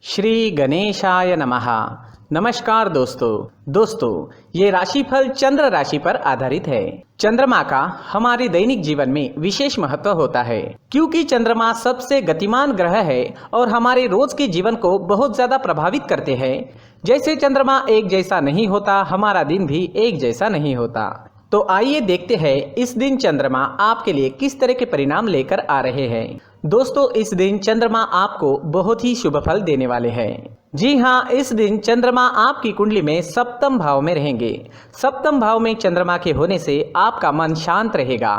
श्री गणेशाय नमः। नमस्कार दोस्तों ये राशिफल चंद्र राशि पर आधारित है। चंद्रमा का हमारे दैनिक जीवन में विशेष महत्व होता है क्योंकि चंद्रमा सबसे गतिमान ग्रह है और हमारे रोज के जीवन को बहुत ज्यादा प्रभावित करते हैं। जैसे चंद्रमा एक जैसा नहीं होता, हमारा दिन भी एक जैसा नहीं होता। तो आइए देखते हैं इस दिन चंद्रमा आपके लिए किस तरह के परिणाम लेकर आ रहे हैं। दोस्तों, इस दिन चंद्रमा आपको बहुत ही शुभ फल देने वाले हैं। जी हाँ, इस दिन चंद्रमा आपकी कुंडली में सप्तम भाव में रहेंगे। सप्तम भाव में चंद्रमा के होने से आपका मन शांत रहेगा,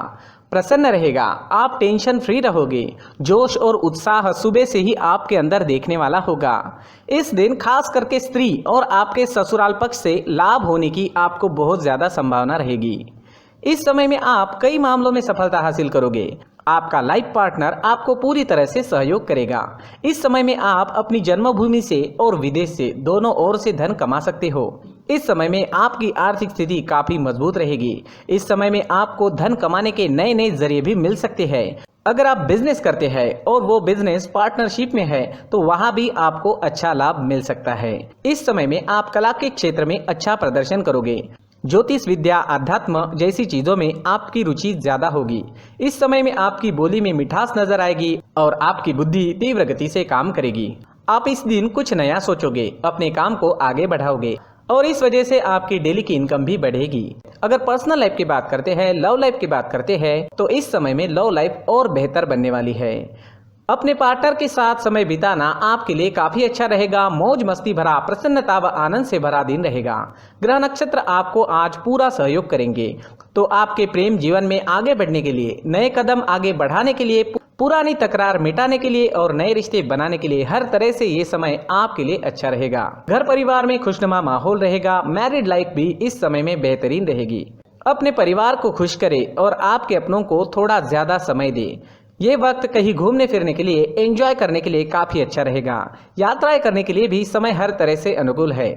प्रसन्न रहेगा, आप टेंशन फ्री रहोगे। जोश और उत्साह सुबह से ही आपके अंदर देखने वाला होगा। इस दिन खास करके स्त्री और आपके ससुराल पक्ष से लाभ होने की आपको बहुत ज्यादा संभावना रहेगी। इस समय में आप कई मामलों में सफलता हासिल करोगे। आपका लाइफ पार्टनर आपको पूरी तरह से सहयोग करेगा। इस समय में आप अपनी जन्मभूमि से और विदेश से दोनों ओर से धन कमा सकते हो। इस समय में आपकी आर्थिक स्थिति काफी मजबूत रहेगी। इस समय में आपको धन कमाने के नए नए जरिए भी मिल सकते हैं। अगर आप बिजनेस करते हैं और वो बिजनेस पार्टनरशिप में है तो वहां भी आपको अच्छा लाभ मिल सकता है। इस समय में आप कला के क्षेत्र में अच्छा प्रदर्शन करोगे। ज्योतिष विद्या, अध्यात्म जैसी चीजों में आपकी रुचि ज्यादा होगी। इस समय में आपकी बोली में मिठास नजर आएगी और आपकी बुद्धि तीव्र गति से काम करेगी। आप इस दिन कुछ नया सोचोगे, अपने काम को आगे बढ़ाओगे और इस वजह से आपकी डेली की इनकम भी बढ़ेगी। अगर पर्सनल लाइफ की बात करते हैं, लव लाइफ की बात करते हैं तो इस समय में लव लाइफ और बेहतर बनने वाली है। अपने पार्टनर के साथ समय बिताना आपके लिए काफी अच्छा रहेगा। मौज मस्ती भरा, प्रसन्नता व आनंद से भरा दिन रहेगा। ग्रह नक्षत्र आपको आज पूरा सहयोग करेंगे। तो आपके प्रेम जीवन में आगे बढ़ने के लिए, नए कदम आगे बढ़ाने के लिए, पुरानी तकरार मिटाने के लिए और नए रिश्ते बनाने के लिए हर तरह से ये समय आपके लिए अच्छा रहेगा। घर परिवार में खुशनुमा माहौल रहेगा। मैरिड लाइफ भी इस समय में बेहतरीन रहेगी। अपने परिवार को खुश करे और आपके अपनों को थोड़ा ज्यादा समय दे। ये वक्त कहीं घूमने फिरने के लिए, एंजॉय करने के लिए काफी अच्छा रहेगा। यात्राएं करने के लिए भी समय हर तरह से अनुकूल है।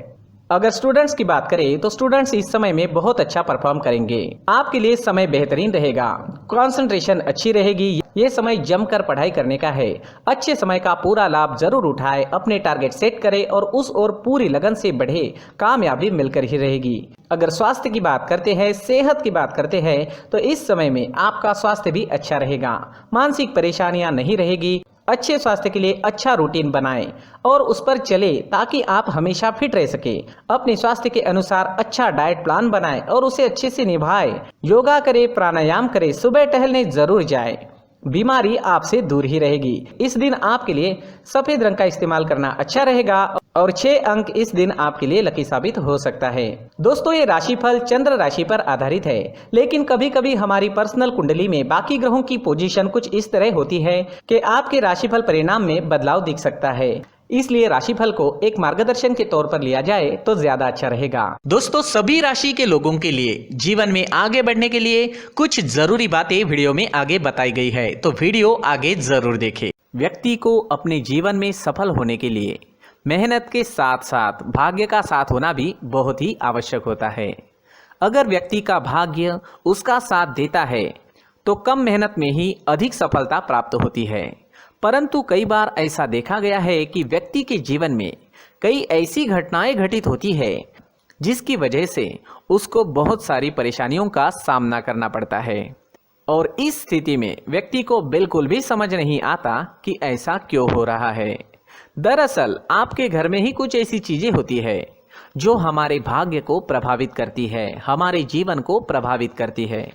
अगर स्टूडेंट्स की बात करें तो स्टूडेंट्स इस समय में बहुत अच्छा परफॉर्म करेंगे। आपके लिए समय बेहतरीन रहेगा। कंसंट्रेशन अच्छी रहेगी। ये समय जमकर पढ़ाई करने का है। अच्छे समय का पूरा लाभ जरूर उठाए, अपने टारगेट सेट करें और उस ओर पूरी लगन से बढ़े। कामयाबी मिलकर ही रहेगी। अगर स्वास्थ्य की बात करते हैं, सेहत की बात करते हैं तो इस समय में आपका स्वास्थ्य भी अच्छा रहेगा। मानसिक परेशानियां नहीं रहेगी। अच्छे स्वास्थ्य के लिए अच्छा रूटीन बनाएं और उस पर चले ताकि आप हमेशा फिट रह सके। अपने स्वास्थ्य के अनुसार अच्छा डाइट प्लान बनाएं और उसे अच्छे से निभाएं। योगा करें, प्राणायाम करें, सुबह टहलने जरूर जाएं। बीमारी आपसे दूर ही रहेगी। इस दिन आपके लिए सफेद रंग का इस्तेमाल करना अच्छा रहेगा और 6 अंक इस दिन आपके लिए लकी साबित हो सकता है। दोस्तों, ये राशिफल चंद्र राशि पर आधारित है, लेकिन कभी कभी हमारी पर्सनल कुंडली में बाकी ग्रहों की पोजीशन कुछ इस तरह होती है कि आपके राशिफल परिणाम में बदलाव दिख सकता है। इसलिए राशिफल को एक मार्गदर्शन के तौर पर लिया जाए तो ज्यादा अच्छा रहेगा। दोस्तों, सभी राशि के लोगों के लिए जीवन में आगे बढ़ने के लिए कुछ जरूरी बातें वीडियो में आगे बताई गई है, तो वीडियो आगे जरूर देखें। व्यक्ति को अपने जीवन में सफल होने के लिए मेहनत के साथ साथ भाग्य का साथ होना भी बहुत ही आवश्यक होता है। अगर व्यक्ति का भाग्य उसका साथ देता है तो कम मेहनत में ही अधिक सफलता प्राप्त होती है। परंतु कई बार ऐसा देखा गया है कि व्यक्ति के जीवन में कई ऐसी घटनाएं घटित होती है जिसकी वजह से उसको बहुत सारी परेशानियों का सामना करना पड़ता है और इस स्थिति में व्यक्ति को बिल्कुल भी समझ नहीं आता कि ऐसा क्यों हो रहा है। दरअसल आपके घर में ही कुछ ऐसी चीजें होती है जो हमारे भाग्य को प्रभावित करती है, हमारे जीवन को प्रभावित करती है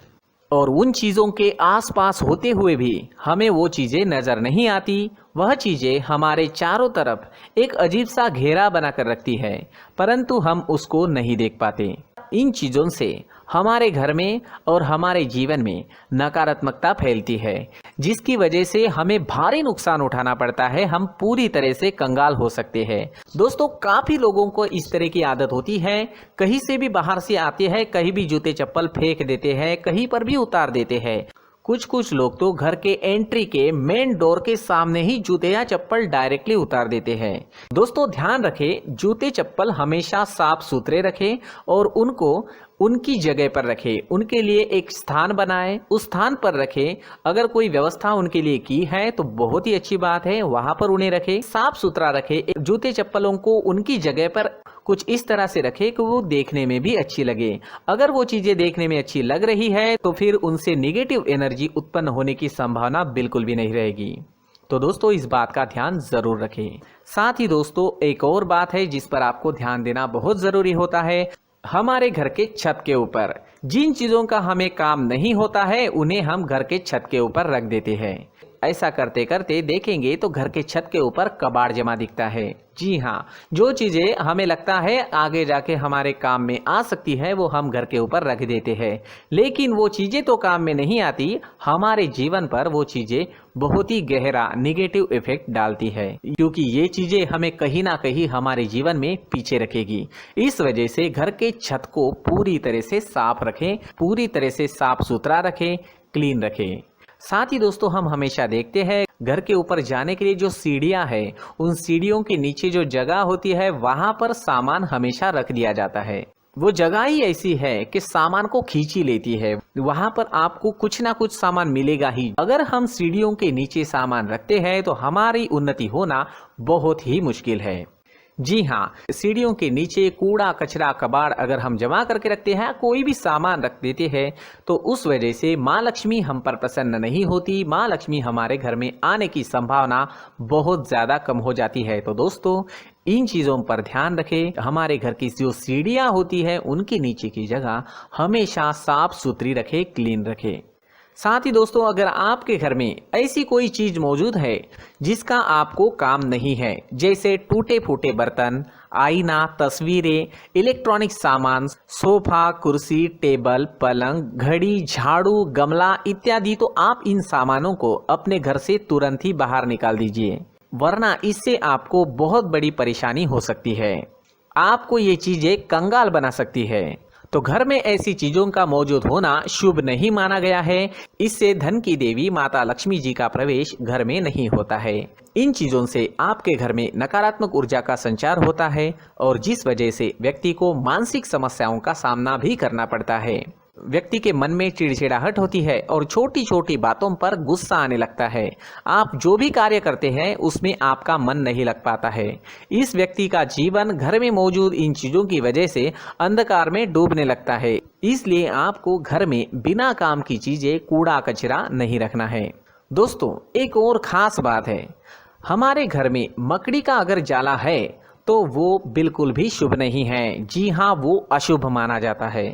और उन चीज़ों के आसपास होते हुए भी हमें वो चीज़ें नज़र नहीं आती। वह चीज़ें हमारे चारों तरफ एक अजीब सा घेरा बनाकर रखती है, परंतु हम उसको नहीं देख पाते। इन चीज़ों से हमारे घर में और हमारे जीवन में नकारात्मकता फैलती है, जिसकी वजह से हमें भारी नुकसान उठाना पड़ता है। हम पूरी तरह से कंगाल हो सकते हैं। दोस्तों, काफ़ी लोगों को इस तरह की आदत होती है, कहीं से भी बाहर से आते हैं, कहीं भी जूते चप्पल फेंक देते हैं, कहीं पर भी उतार देते हैं। कुछ कुछ लोग तो घर के एंट्री के मेन डोर के सामने ही जूते या चप्पल डायरेक्टली उतार देते हैं। दोस्तों ध्यान रखें, जूते चप्पल हमेशा साफ सुथरे रखें और उनको उनकी जगह पर रखें। उनके लिए एक स्थान बनाएं, उस स्थान पर रखें। अगर कोई व्यवस्था उनके लिए की है तो बहुत ही अच्छी बात है, वहां पर उन्हें रखें, साफ सुथरा रखें। जूते चप्पलों को उनकी जगह पर कुछ इस तरह से रखें कि वो देखने में भी अच्छी लगे। अगर वो चीजें देखने में अच्छी लग रही है तो फिर उनसे नेगेटिव एनर्जी उत्पन्न होने की संभावना बिल्कुल भी नहीं रहेगी। तो दोस्तों इस बात का ध्यान जरूर रखें। साथ ही दोस्तों एक और बात है जिस पर आपको ध्यान देना बहुत जरूरी होता है। हमारे घर के छत के ऊपर जिन चीजों का हमें काम नहीं होता है उन्हें हम घर के छत के ऊपर रख देते हैं। ऐसा करते करते देखेंगे तो घर के छत के ऊपर कबाड़ जमा दिखता है। जी हाँ, जो चीजें हमें लगता है आगे जाके हमारे काम में आ सकती है वो हम घर के ऊपर रख देते हैं, लेकिन वो चीजें तो काम में नहीं आती, हमारे जीवन पर वो चीजें बहुत ही गहरा नेगेटिव इफेक्ट डालती है, क्योंकि ये चीजें हमें कहीं ना कहीं हमारे जीवन में पीछे रखेगी। इस वजह से घर के छत को पूरी तरह से साफ रखें, पूरी तरह से साफ सुथरा रखें, क्लीन रखें। साथ ही दोस्तों हम हमेशा देखते हैं घर के ऊपर जाने के लिए जो सीढ़ियां हैं, उन सीढ़ियों के नीचे जो जगह होती है वहां पर सामान हमेशा रख दिया जाता है। वो जगह ही ऐसी है कि सामान को खींची लेती है, वहां पर आपको कुछ ना कुछ सामान मिलेगा ही। अगर हम सीढ़ियों के नीचे सामान रखते हैं तो हमारी उन्नति होना बहुत ही मुश्किल है। जी हाँ, सीढ़ियों के नीचे कूड़ा कचरा कबाड़ अगर हम जमा करके रखते हैं, कोई भी सामान रख देते हैं, तो उस वजह से माँ लक्ष्मी हम पर प्रसन्न नहीं होती, माँ लक्ष्मी हमारे घर में आने की संभावना बहुत ज़्यादा कम हो जाती है। तो दोस्तों इन चीज़ों पर ध्यान रखें। हमारे घर की जो सीढ़ियाँ होती है उनके नीचे की जगह हमेशा साफ सुथरी रखें, क्लीन रखें। साथ ही दोस्तों अगर आपके घर में ऐसी कोई चीज मौजूद है जिसका आपको काम नहीं है, जैसे टूटे फूटे बर्तन, आईना, तस्वीरें, इलेक्ट्रॉनिक सामान, सोफा, कुर्सी, टेबल, पलंग, घड़ी, झाड़ू, गमला इत्यादि, तो आप इन सामानों को अपने घर से तुरंत ही बाहर निकाल दीजिए, वरना इससे आपको बहुत बड़ी परेशानी हो सकती है। आपको ये चीजें कंगाल बना सकती है। तो घर में ऐसी चीजों का मौजूद होना शुभ नहीं माना गया है। इससे धन की देवी माता लक्ष्मी जी का प्रवेश घर में नहीं होता है। इन चीजों से आपके घर में नकारात्मक ऊर्जा का संचार होता है और जिस वजह से व्यक्ति को मानसिक समस्याओं का सामना भी करना पड़ता है। व्यक्ति के मन में चिड़चिड़ाहट होती है और छोटी छोटी बातों पर गुस्सा आने लगता है। आप जो भी कार्य करते हैं उसमें आपका मन नहीं लग पाता है। इस व्यक्ति का जीवन घर में मौजूद इन चीजों की वजह से अंधकार में डूबने लगता है। इसलिए आपको घर में बिना काम की चीजें, कूड़ा कचरा नहीं रखना है। दोस्तों एक और खास बात है, हमारे घर में मकड़ी का अगर जाला है तो वो बिल्कुल भी शुभ नहीं है। जी हाँ, वो अशुभ माना जाता है।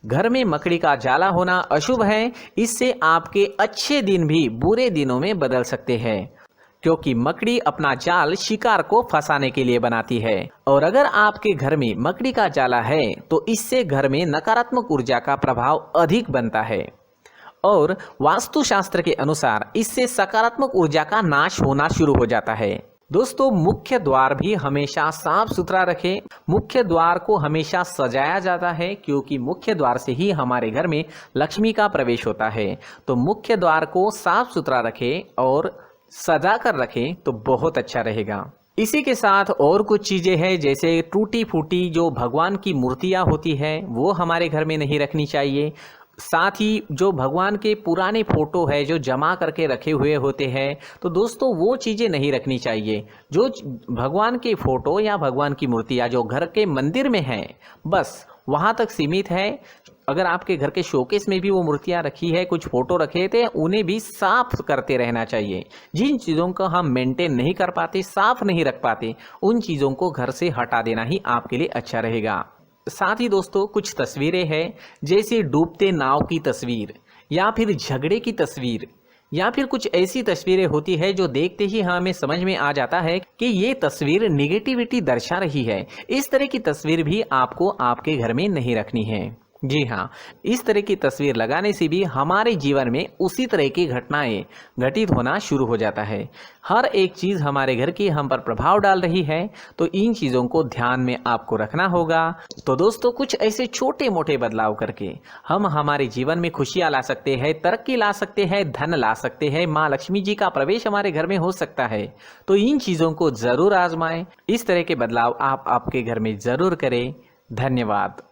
घर में मकड़ी का जाला होना अशुभ है। इससे आपके अच्छे दिन भी बुरे दिनों में बदल सकते हैं, क्योंकि मकड़ी अपना जाल शिकार को फंसाने के लिए बनाती है। और अगर आपके घर में मकड़ी का जाला है तो इससे घर में नकारात्मक ऊर्जा का प्रभाव अधिक बनता है और वास्तुशास्त्र के अनुसार इससे सकारात्मक ऊर्जा का नाश होना शुरू हो जाता है। दोस्तों मुख्य द्वार भी हमेशा साफ सुथरा रखें। मुख्य द्वार को हमेशा सजाया जाता है, क्योंकि मुख्य द्वार से ही हमारे घर में लक्ष्मी का प्रवेश होता है। तो मुख्य द्वार को साफ सुथरा रखें और सजा कर रखें तो बहुत अच्छा रहेगा। इसी के साथ और कुछ चीजें हैं, जैसे टूटी फूटी जो भगवान की मूर्तियां होती है वो हमारे घर में नहीं रखनी चाहिए। साथ ही जो भगवान के पुराने फोटो है जो जमा करके रखे हुए होते हैं, तो दोस्तों वो चीज़ें नहीं रखनी चाहिए। जो भगवान के फोटो या भगवान की मूर्तियाँ जो घर के मंदिर में हैं बस वहाँ तक सीमित है। अगर आपके घर के शोकेस में भी वो मूर्तियाँ रखी है, कुछ फोटो रखे थे, उन्हें भी साफ करते रहना चाहिए। जिन चीज़ों को हम मेंटेन नहीं कर पाते, साफ नहीं रख पाते, उन चीज़ों को घर से हटा देना ही आपके लिए अच्छा रहेगा। साथ ही दोस्तों कुछ तस्वीरें हैं, जैसे डूबते नाव की तस्वीर या फिर झगड़े की तस्वीर या फिर कुछ ऐसी तस्वीरें होती है जो देखते ही हमें समझ में आ जाता है कि ये तस्वीर नेगेटिविटी दर्शा रही है। इस तरह की तस्वीर भी आपको आपके घर में नहीं रखनी है। जी हाँ, इस तरह की तस्वीर लगाने से भी हमारे जीवन में उसी तरह की घटनाएं घटित होना शुरू हो जाता है। हर एक चीज़ हमारे घर की हम पर प्रभाव डाल रही है, तो इन चीज़ों को ध्यान में आपको रखना होगा। तो दोस्तों, कुछ ऐसे छोटे मोटे बदलाव करके हम हमारे जीवन में खुशियाँ ला सकते हैं, तरक्की ला सकते हैं, धन ला सकते हैं, माँ लक्ष्मी जी का प्रवेश हमारे घर में हो सकता है। तो इन चीज़ों को ज़रूर आजमाएं। इस तरह के बदलाव आप आपके घर में ज़रूर करें। धन्यवाद।